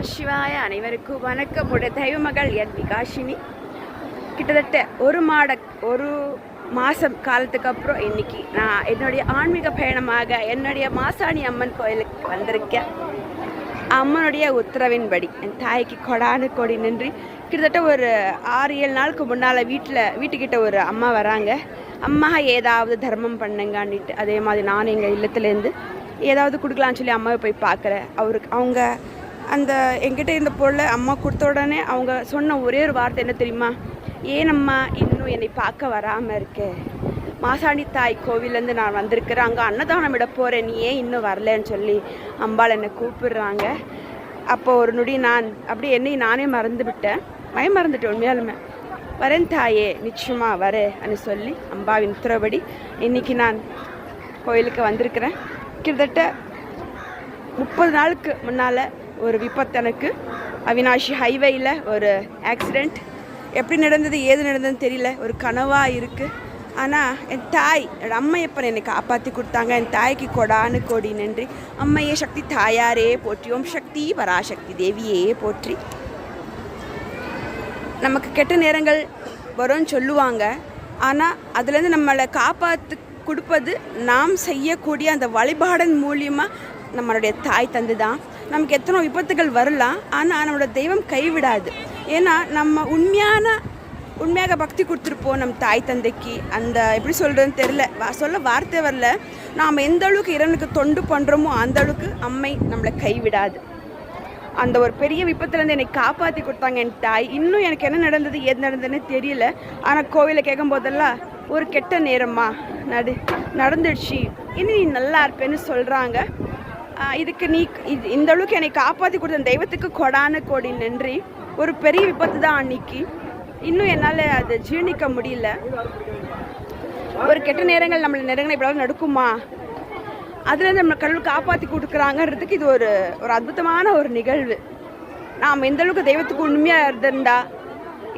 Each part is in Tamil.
நமசிவாய அனைவருக்கும் வணக்கம். உடைய தெய்வ மகள் என் விகாஷினி. கிட்டத்தட்ட ஒரு மாதம் காலத்துக்கு அப்புறம் இன்னைக்கு நான் என்னுடைய ஆன்மீக பயணமாக என்னுடைய மாசாணி அம்மன் கோயிலுக்கு வந்திருக்கேன். அம்மனுடைய உத்தரவின்படி என் தாய்க்கு கொடானு கொடி நின்று கிட்டத்தட்ட ஒரு 6-7 நாளுக்கு முன்னால் வீட்டுக்கிட்ட ஒரு அம்மா வராங்க. அம்மா ஏதாவது தர்மம் பண்ணுங்கன்னுட்டு, அதே மாதிரி நான் எங்கள் இல்லத்துலேருந்து ஏதாவது கொடுக்கலான்னு சொல்லி அம்மாவை போய் பார்க்குறேன். அவங்க அந்த என்கிட்ட இந்த பொருளை அம்மா கொடுத்த உடனே அவங்க சொன்ன ஒரே ஒரு வார்த்தை என்ன தெரியுமா? ஏனம்மா இன்னும் என்னை பார்க்க வராமல் இருக்கே? மாசாணி தாய் கோவிலேருந்து நான் வந்திருக்கிறேன், அங்கே அன்னதானம் விட போகிறேன், நீ ஏன் இன்னும் வரலன்னு சொல்லி அம்பாள் என்னை கூப்பிடுறாங்க. அப்போ ஒரு நொடி நான் அப்படியே என்னை நானே மறந்துவிட்டேன், மறந்துட்டேன். உண்மையாலுமே வரேன் தாயே, நிச்சயமாக வரேன்னு சொல்லி அம்பாவின் உத்தரவுபடி இன்றைக்கி நான் கோயிலுக்கு வந்திருக்கிறேன். கிட்டத்தட்ட 30 நாளுக்கு முன்னால் ஒரு விபத்து, எனக்கு அவினாஷி ஹைவேயில் ஒரு ஆக்சிடெண்ட். எப்படி நடந்தது ஏது நடந்ததுன்னு தெரியல, ஒரு கனவாக இருக்குது. ஆனால் என் தாய் அம்மையப்பன் என்னை காப்பாற்றி கொடுத்தாங்க. என் தாய்க்கு கொடானு கோடி நன்றி. அம்மையே சக்தி தாயாரே போற்றி, ஓம் சக்தி பராசக்தி தேவியே போற்றி. நமக்கு கெட்ட நேரங்கள் வரும்னு சொல்லுவாங்க, ஆனால் அதுலேருந்து நம்மளை காப்பாற்று கொடுப்பது நாம் செய்யக்கூடிய அந்த வழிபாடன் மூலியமாக நம்மளுடைய தாய் தந்து தான். நமக்கு எத்தனை விபத்துகள் வரலாம், ஆனால் நம்மளோட தெய்வம் கைவிடாது. ஏன்னா நம்ம உண்மையாக பக்தி கொடுத்துருப்போம் நம் தாய் தந்தைக்கு. அந்த எப்படி சொல்கிறதுன்னு தெரில, சொல்ல வார்த்தை வரல. நாம் எந்த அளவுக்கு இறைவனுக்கு தொண்டு பண்ணுறோமோ அந்த அளவுக்கு அம்மை நம்மளை கைவிடாது. அந்த ஒரு பெரிய விபத்துலேருந்து என்னை காப்பாற்றி கொடுத்தாங்க என் தாய். இன்னும் எனக்கு என்ன நடந்தது ஏது நடந்ததுன்னு தெரியல. ஆனால் கோவிலை கேட்கும் போதெல்லாம் ஒரு கெட்ட நேரம்மா நடந்துடுச்சு, இனி நீ நல்லா இருப்பேன்னு சொல்கிறாங்க. இதுக்கு இந்த அளவுக்கு என்னை காப்பாற்றி கொடுத்த தெய்வத்துக்கு கொடான கோடி நன்றி. ஒரு பெரிய விபத்து தான் அன்னைக்கு, இன்னும் என்னால் அதை ஜீர்ணிக்க முடியல. ஒரு கெட்ட நேரங்கள் நேரங்கள் இப்படி நடக்குமா, அதுலேருந்து நம்ம கடவுள் காப்பாற்றி கொடுக்குறாங்கன்றதுக்கு இது ஒரு அற்புதமான ஒரு நிகழ்வு. நாம் எந்தளவுக்கு தெய்வத்துக்கு உண்மையாக இருந்திருந்தா,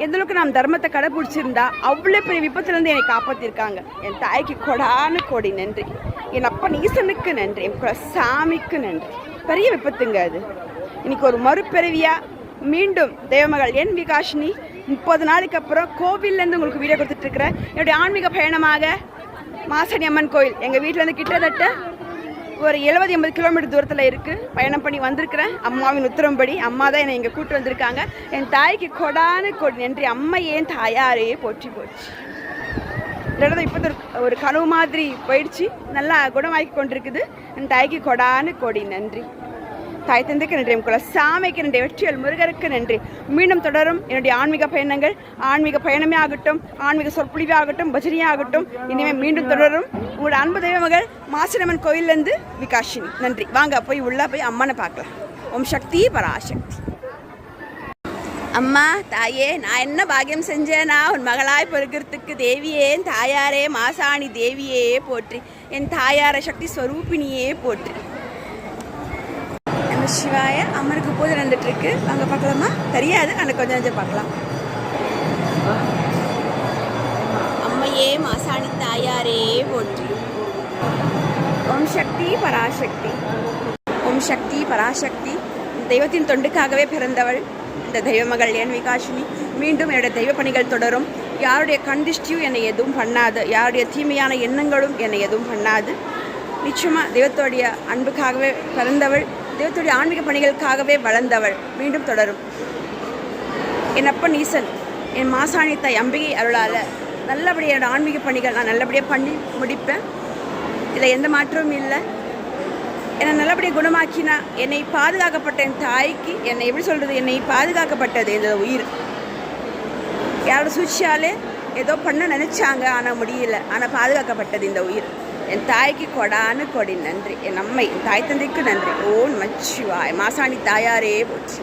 எந்தளவுக்கு நாம் தர்மத்தை கடைப்பிடிச்சிருந்தா, அவ்வளோ பெரிய விபத்துலேருந்து என்னை காப்பாற்றிருக்காங்க. என் தாய்க்கு கொடானு கோடி நன்றி. என் அப்பன் ஈசனுக்கு நன்றி, என் சாமிக்கு நன்றி. பெரிய விபத்துங்க அது. இன்னைக்கு ஒரு மறுபிறவியாக மீண்டும் தெய்வமகள் என் விகாஷினி 30 நாளைக்கு அப்புறம் கோவில்லேருந்து உங்களுக்கு வீடியோ கொடுத்துட்ருக்கிறேன். என்னுடைய ஆன்மீக பயணமாக மாசாணி அம்மன் கோயில் எங்கள் வீட்டிலேருந்து கிட்டத்தட்ட ஒரு 70-80 கிலோமீட்டர் தூரத்தில் இருக்குது. பயணம் பண்ணி வந்திருக்கிறேன். அம்மாவின் உத்தரவுப்படி அம்மா தான் என்னை இங்கே கூப்பிட்டு வந்திருக்காங்க. என் தாய்க்கு கொடானு கோடி நன்றி. அம்மா ஏன் தாயாரே போற்றி போச்சு. இதோட இப்போ ஒரு கனவு மாதிரி போயிடுச்சு, நல்லா குணமாக்கி கொண்டிருக்குது. என் தாய்க்கு கொடானு கோடி நன்றி. தாய் தந்தைக்கு நன்றி, என் சாமிக்கு நன்றி, வெற்றியல் முருகருக்கு நன்றி. மீண்டும் தொடரும் என்னுடைய ஆன்மீக பயணங்கள். ஆன்மீக பயணமே ஆகட்டும், ஆன்மீக சொற்பொழிவே ஆகட்டும், பஜனையே ஆகட்டும், இனிமேல் மீண்டும் தொடரும். உங்களோட அன்பு தெய்வமகள் மாசினம்மன் கோயிலேருந்து விகாஷினி. நன்றி. வாங்க போய் உள்ளே போய் அம்மனை பார்க்கலாம். ஓம் சக்தி பராசக்தி. அம்மா தாயே, நான் என்ன பாக்கியம் செஞ்சேனா உன் மகளாய் பொறுக்கிறதுக்கு? தேவியே தாயாரே மாசாணி தேவியே போற்றி, என் தாயார சக்தி ஸ்வரூபிணியே போற்றி. சிவாய அம்மனுக்கு பூஜை நடந்துட்டு இருக்கு. வாங்க பார்க்கலாமா? தெரியாது, ஆனால் கொஞ்சம் பார்க்கலாம். அம்மையே மாசாணி தாயாரே போற்றி. ஓம் சக்தி பராசக்தி. ஓம் சக்தி பராசக்தி. தெய்வத்தின் தொண்டுக்காகவே பிறந்தவள் இந்த தெய்வமகள் என் விகாஷினி. மீண்டும் என்னுடைய தெய்வ பணிகள் தொடரும். யாருடைய கண்திஷ்டியும் என்னை எதுவும் பண்ணாது, யாருடைய தீமையான எண்ணங்களும் என்னை எதுவும் பண்ணாது. நிச்சயமாக தெய்வத்தோடைய அன்புக்காகவே பிறந்தவள், தெய்வத்துடைய ஆன்மீக பணிகளுக்காகவே வளர்ந்தவள். மீண்டும் தொடரும். என் அப்பன் ஈசன் என் மாசாணி தாய் அம்பிகை அருளால் நல்லபடியாக என்னோடய ஆன்மீக பணிகள் நான் நல்லபடியாக பண்ணி முடிப்பேன். இதில் எந்த மாற்றமும் இல்லை. என்னை நல்லபடியாக குணமாக்கினா என்னை பாதுகாக்கப்பட்ட என் தாய்க்கு என்னை எப்படி சொல்கிறது, என்னை பாதுகாக்கப்பட்டது இந்த உயிர். யாரோட சூழ்ச்சியாலே ஏதோ பண்ண நினச்சாங்க, ஆனால் முடியல, ஆனால் பாதுகாக்கப்பட்டது இந்த உயிர். என் தாய்க்கு கொடானு கொடி நன்றி. என் அம்மை என் தாய் தந்தைக்கு நன்றி. ஓம் நமச்சிவாய மாசாணி தாயாரே போச்சு.